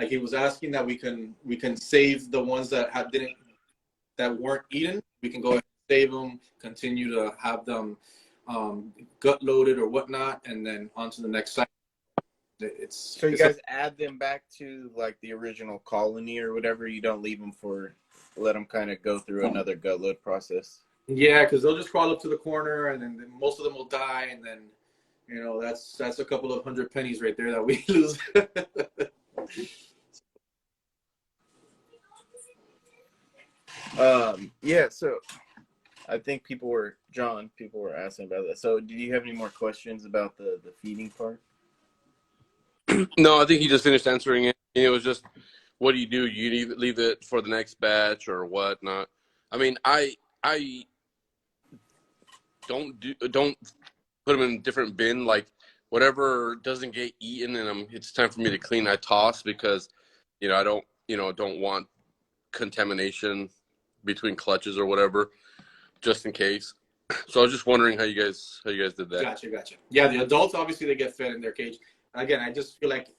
he was asking, that we can save the ones that weren't eaten. We can go ahead and save them, continue to have them gut loaded or whatnot, and then on to the next site. So you guys add them back to like the original colony or whatever. You don't leave them let them kind of go through another gut load process. Yeah, because they'll just crawl up to the corner, and then most of them will die, and then that's a couple of 100 pennies right there that we lose. Yeah, so I think people were asking about that. So do you have any more questions about the feeding part? No, I think he just finished answering it. It was just, what do? You leave it for the next batch or whatnot? I mean, I don't put them in a different bin. Like whatever doesn't get eaten and it's time for me to clean, I toss because, I don't want contamination between clutches or whatever, just in case. So I was just wondering how you guys did that. Gotcha. Yeah, the adults obviously they get fed in their cage. Again, I just feel like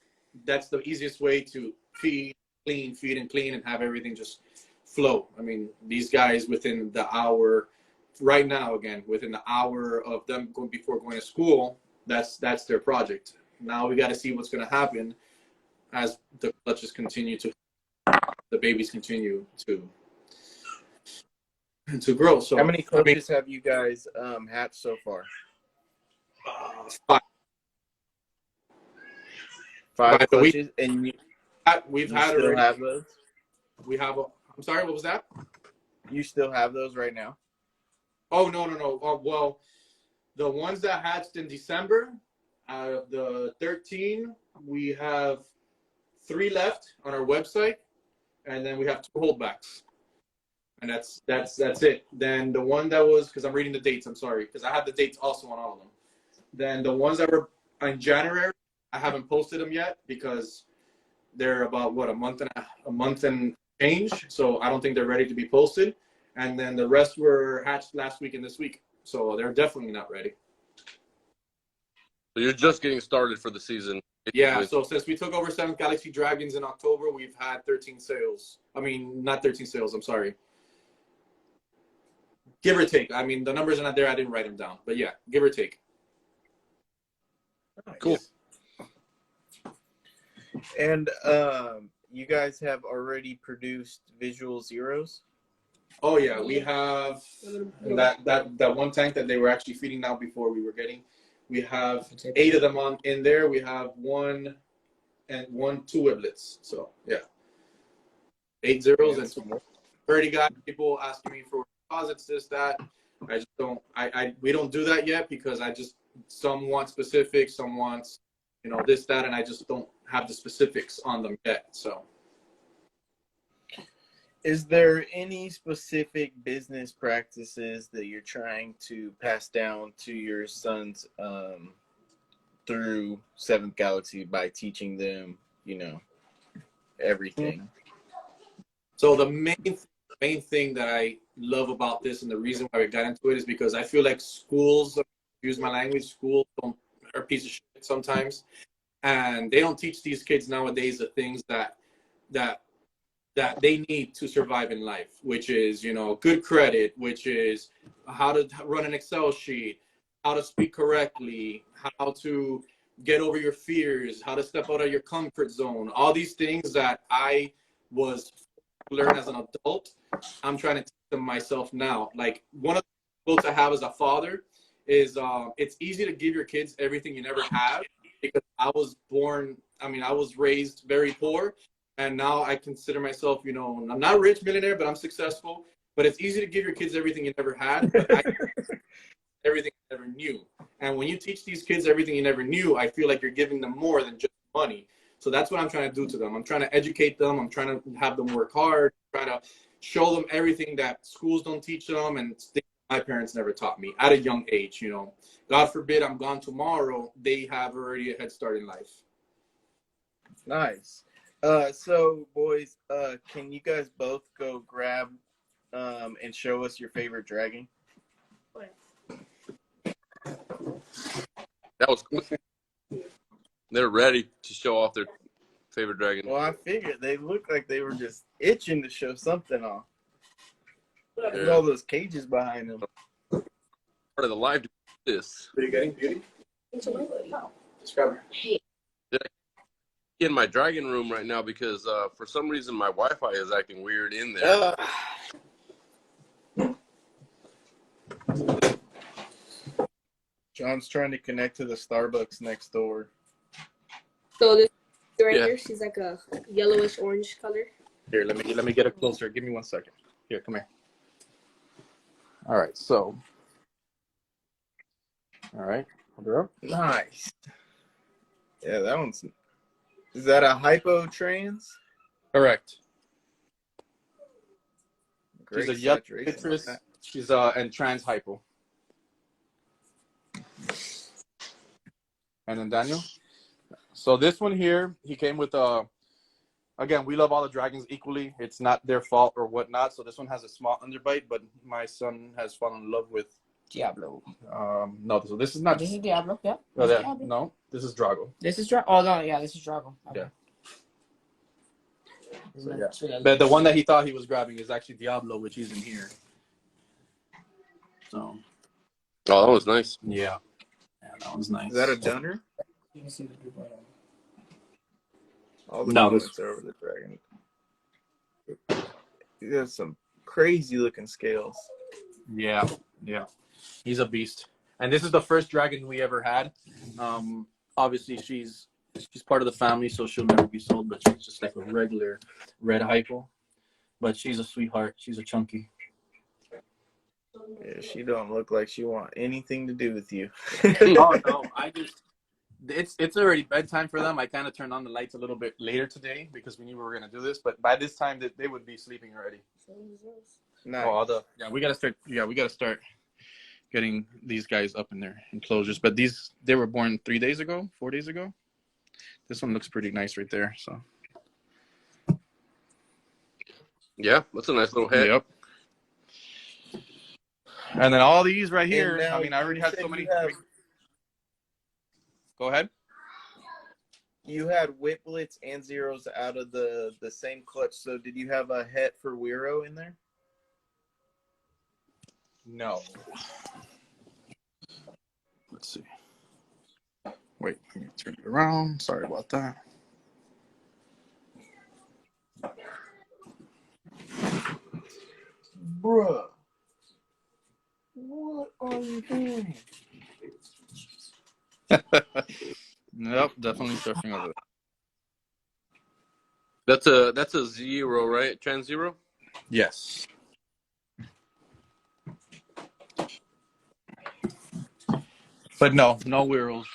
that's the easiest way to feed and clean, and have everything just flow. I mean, these guys within the hour, right now, again, within the hour of them going before going to school, that's their project. Now we got to see what's going to happen as the clutches continue to, the babies continue to grow. So how many clutches have you guys hatched so far? 5. Five clutches, and We've you had still already. have those? We have. I'm sorry. What was that? You still have those right now? Oh no. Well, the ones that hatched in December, out of the 13, we have 3 left on our website, and then we have 2 holdbacks, and that's it. Then the one that was, because I'm reading the dates. I'm sorry, because I have the dates also on all of them. Then the ones that were in January, I haven't posted them yet because they're about a month and change. So I don't think they're ready to be posted. And then the rest were hatched last week and this week. So they're definitely not ready. So you're just getting started for the season. Yeah, so since we took over 7th Galaxy Dragons in October, we've had 13 sales. I mean, not 13 sales, I'm sorry. Give or take. I mean, the numbers are not there. I didn't write them down. But yeah, give or take. Cool. And you guys have already produced visual zeros? Oh yeah, we have that one tank that they were actually feeding now before we were getting. We have 8 of them in there. We have 2 whiblets. So yeah, 8 zeros and 2 more. Already got people asking me for deposits, this, that. I just don't. We don't do that yet because some want specifics, some wants this, that, and I just don't have the specifics on them yet. So. Is there any specific business practices that you're trying to pass down to your sons through 7th Galaxy by teaching them, everything? So the main thing that I love about this, and the reason why we got into it, is because I feel like schools, use my language, schools are a piece of shit sometimes, and they don't teach these kids nowadays the things that they need to survive in life, which is, good credit, which is how to run an Excel sheet, how to speak correctly, how to get over your fears, how to step out of your comfort zone. All these things that I was learn as an adult, I'm trying to teach them myself now. Like, one of the goals I have as a father is it's easy to give your kids everything you never have, because I was raised very poor. And now I consider myself, I'm not a rich millionaire, but I'm successful. But it's easy to give your kids everything you never had, but everything you never knew. And when you teach these kids everything you never knew, I feel like you're giving them more than just money. So that's what I'm trying to do to them. I'm trying to educate them. I'm trying to have them work hard, try to show them everything that schools don't teach them and things my parents never taught me at a young age. God forbid I'm gone tomorrow, they have already a head start in life. Nice. So boys, can you guys both go grab and show us your favorite dragon? That was cool. They're ready to show off their favorite dragon. Well, I figured they looked like they were just itching to show something off. Look at all those cages behind them. Part of the live this. Are you getting Beauty? Just grab her. In my dragon room right now because for some reason my Wi-Fi is acting weird in there. John's trying to connect to the Starbucks next door. So this right here, she's like a yellowish orange color. Here, let me get it closer. Give me 1 second. Here, come here. All right, so. All right, hold her up. Nice. Yeah, that one's. Is that a hypo trans? Correct. great She's a yellow saturation on citrus. that. She's and trans hypo. And then Daniel. So this one here, he came with again, we love all the dragons equally. It's not their fault or whatnot. So this one has a small underbite, but my son has fallen in love with Diablo. no, so this is not. This is Diablo. Yeah. No, This is Diablo. no, this is Drago. This is Drago. Oh no, yeah, this is Drago. Okay. Yeah. So, Yeah. the one that he thought he was grabbing is actually Diablo, which isn't here. So. Oh, that was nice. Yeah. Yeah, that was nice. Is that a dunner? You can see the blue one. All the No, comments are over the dragon. He has some crazy looking scales. Yeah, yeah. He's a beast. And this is the first dragon we ever had. Obviously, she's part of the family, so she'll never be sold, but she's just like a regular red hypo. But she's a sweetheart. She's a chunky. Yeah, she don't look like she want anything to do with you. Oh, no. It's already bedtime for them. I kind of turned on the lights a little bit later today because we knew we were going to do this. But by this time, they would be sleeping already. Nice. Oh, we got to start. Yeah, we got to start getting these guys up in their enclosures. But they were born 4 days ago. This one looks pretty nice right there. So Yeah, that's a nice little head. yep. And then all these right here. And now I mean, I already you had said so many. you have- Go ahead. You had whiplets and zeros out of the same clutch. So did you have a het for Wiro in there? No. Let's see. Wait, let me turn it around. Sorry about that. Bruh. What are you doing? Nope, definitely surfing over That's a zero, right? Trans zero. Yes. But no Wirrels.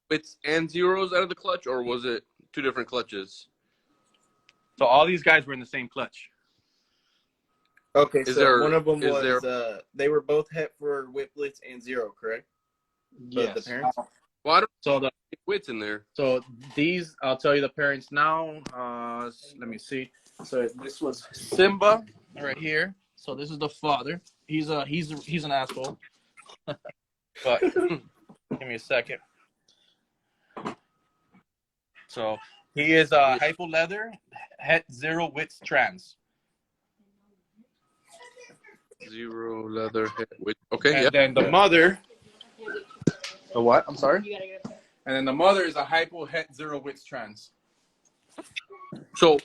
It's and zeros out of the clutch, or was it two different clutches? So all these guys were in the same clutch. Okay, Is so there- one of them is was there- they were both het for whiplets and zero, correct? Both the parents? Well, I don't So have wits in there. these, I'll tell you the parents now. Let me see. So this was Simba right here. So this is the father. He's an asshole. But give me a second. So he is hypo leather, het zero wits trans. Zero leather head with. Okay, And yeah. then the mother. The what? I'm sorry. You gotta get up. And then the mother is a hypo het zero wits trans. So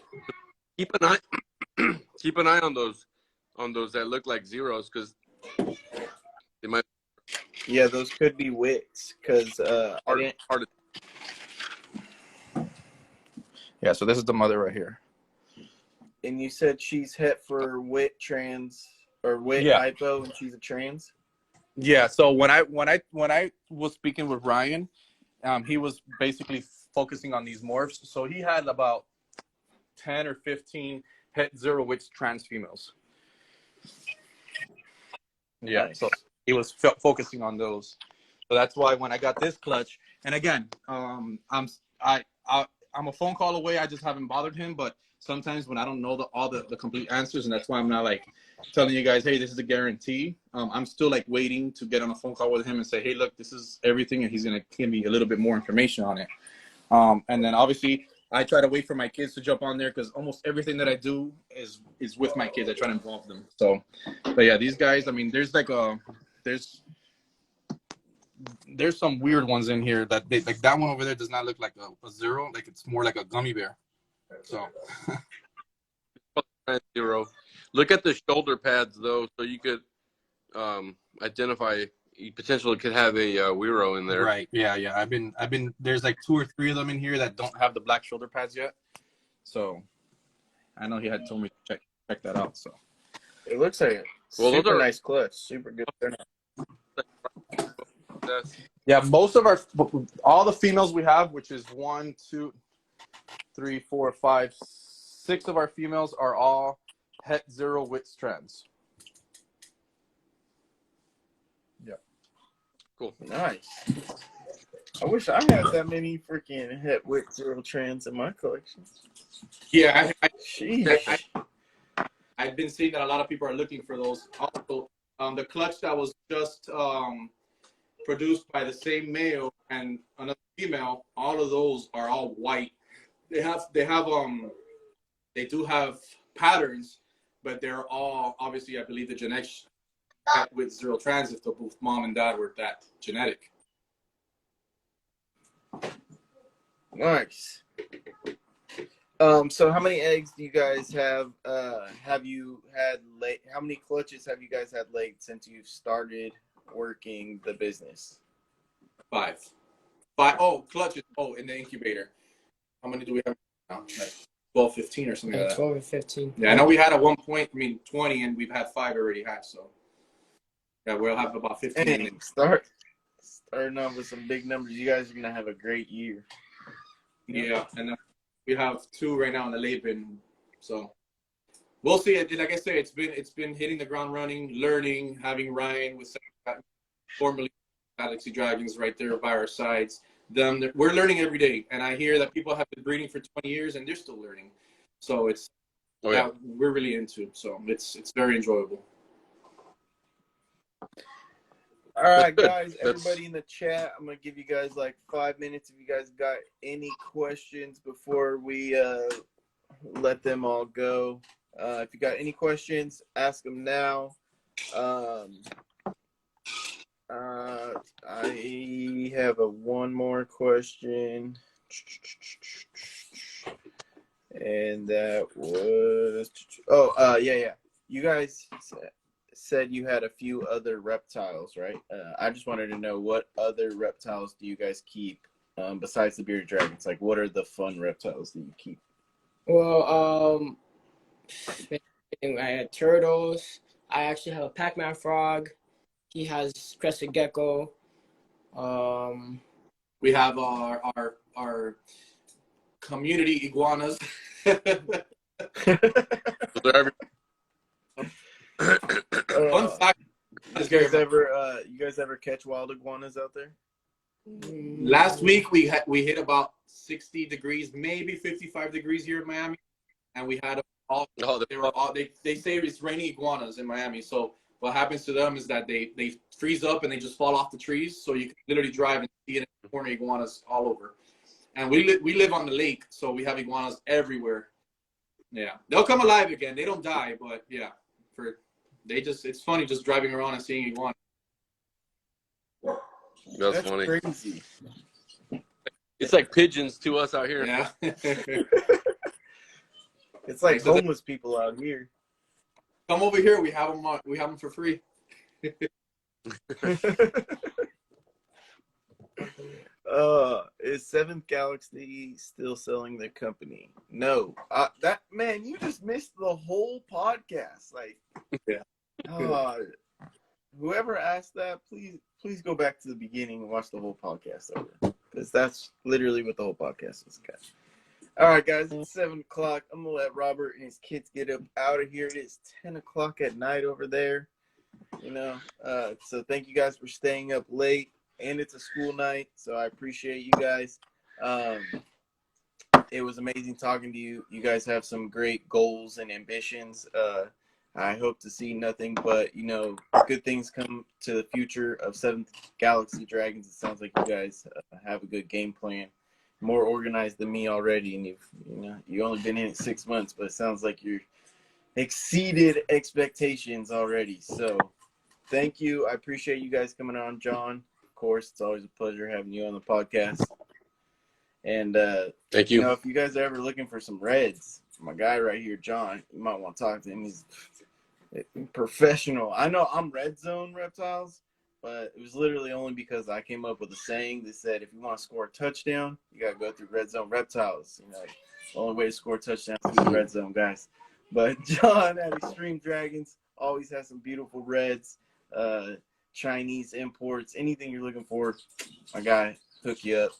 keep an eye on those that look like zeros, because they might Yeah, those could be wits because I didn't. hard to. Yeah. So this is the mother right here. And you said she's het for wit trans or wit Yeah. hypo, and she's a trans. Yeah. So when I was speaking with Ryan, he was basically focusing on these morphs. So he had about 10 or 15 het zero wits trans females. Yeah. Nice. So he was focusing on those. So that's why when I got this clutch, and again, I'm a phone call away. I just haven't bothered him, but sometimes when I don't know all the complete answers, and that's why I'm not like telling you guys, hey, this is a guarantee. I'm still like waiting to get on a phone call with him and say, hey, look, this is everything, and he's gonna give me a little bit more information on it. And then obviously I try to wait for my kids to jump on there because almost everything that I do is with my kids. I try to involve them. So, but yeah, these guys. I mean, there's some weird ones in here that they, like that one over there does not look like a zero. Like it's more like a gummy bear. So Zero. Look at the shoulder pads though, so you could identify. You potentially could have a Wiro in there. right, yeah. I've been. There's like 2 or 3 of them in here that don't have the black shoulder pads yet. So I know he had told me to check that out. So It looks like a Well, those super are- nice clutch, super good. That's, yeah, all the females we have, which is 1, 2, 3, 4, 5, 6 of our females are all het 0 wits trans. Yep. Cool. Nice. I wish I had that many freaking het wit 0 trans in my collection. Yeah, Sheesh. I've been seeing that a lot of people are looking for those. Also, the clutch that was just produced by the same male and another female, all of those are all white. They do have patterns, but they're all obviously, I believe, the genetics with 0 trans, if both mom and dad were that genetic. Nice. So how many eggs do you guys have? Have you had late? How many clutches have you guys had late since you've started working the business? 5. Oh, clutches. Oh, in the incubator. How many do we have now? Like 12, 15 or something like that. 12 and 15. Yeah, I know we had at one point, 20, and we've had 5 already had. So yeah, we'll have about 15. Dang, starting off with some big numbers. You guys are gonna have a great year. Yeah, and we have 2 right now in the late bin. So we'll see. Like I said, it's been hitting the ground running, learning, having Ryan with formerly Galaxy Dragons right there by our sides. We're learning every day, and I hear that people have been breeding for 20 years and they're still learning. So it's we're really into. So it's very enjoyable. All right, guys, everybody in the chat, I'm going to give you guys like 5 minutes if you guys got any questions before we let them all go. If you got any questions, ask them now. I have one more question. And that was... yeah. You guys said you had a few other reptiles, right? I just wanted to know, what other reptiles do you guys keep besides the bearded dragons? Like, what are the fun reptiles that you keep? Well, I had turtles. I actually have a Pac-Man frog. He has crested gecko. We have our community iguanas. Fun fact: you guys ever catch wild iguanas out there? Last week we hit about 60 degrees, maybe 55 degrees here in Miami, and we had they say it's raining iguanas in Miami. So what happens to them is that they freeze up and they just fall off the trees. So you can literally drive and see it in the corner iguanas all over. And we live on the lake, so we have iguanas everywhere. Yeah, they'll come alive again. They don't die, but yeah, it's funny just driving around and seeing iguanas. That's funny. Crazy. It's like pigeons to us out here. Yeah. It's like homeless people out here. Come over here. We have them for free. Is Seventh Galaxy still selling their company? No. That man, you just missed the whole podcast. Like, yeah. Whoever asked that, please go back to the beginning and watch the whole podcast over, because that's literally what the whole podcast was, guys. All right, guys, it's 7 o'clock. I'm gonna let Robert and his kids get up out of here. It is 10 o'clock at night over there. So thank you guys for staying up late, and it's a school night, so I appreciate you guys. It was amazing talking to you. You guys have some great goals and ambitions. I hope to see nothing but, good things come to the future of Seventh Galaxy Dragons. It sounds like you guys have a good game plan, more organized than me already, and you've only been in it 6 months, but it sounds like you're exceeded expectations already. So thank you. I appreciate you guys coming on, John. Of course, it's always a pleasure having you on the podcast. And thank you. If you guys are ever looking for some reds, my guy right here, John, you might want to talk to him. He's professional. I know I'm red zone reptiles, but it was literally only because I came up with a saying that said, if you want to score a touchdown, you got to go through red zone reptiles. The only way to score a touchdown is through the red zone, guys. But John at Extreme Dragons always has some beautiful reds, Chinese imports, anything you're looking for, my guy, hook you up.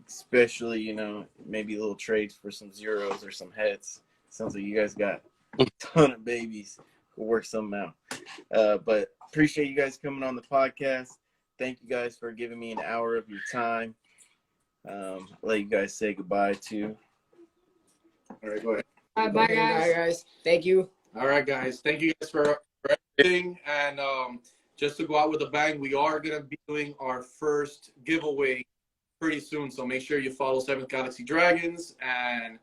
Especially, you know, maybe little trades for some zeros or some heads. Sounds like you guys got a ton of babies. We'll work something out. But appreciate you guys coming on the podcast. Thank you guys for giving me an hour of your time. I'll let you guys say goodbye to. All right, go ahead. Bye, Bye, guys. guys. Thank you. All right, guys. Thank you guys for everything. And just to go out with a bang, we are going to be doing our first giveaway pretty soon. So make sure you follow 7th Galaxy Dragons and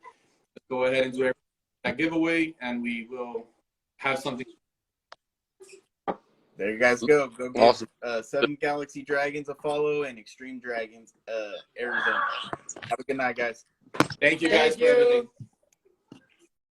go ahead and do that giveaway. And we will have something. There you guys go. Go give Awesome. 7 Galaxy Dragons a follow and Extreme Dragons Arizona. Have a good night, guys. Thank you guys Thank for everything. you.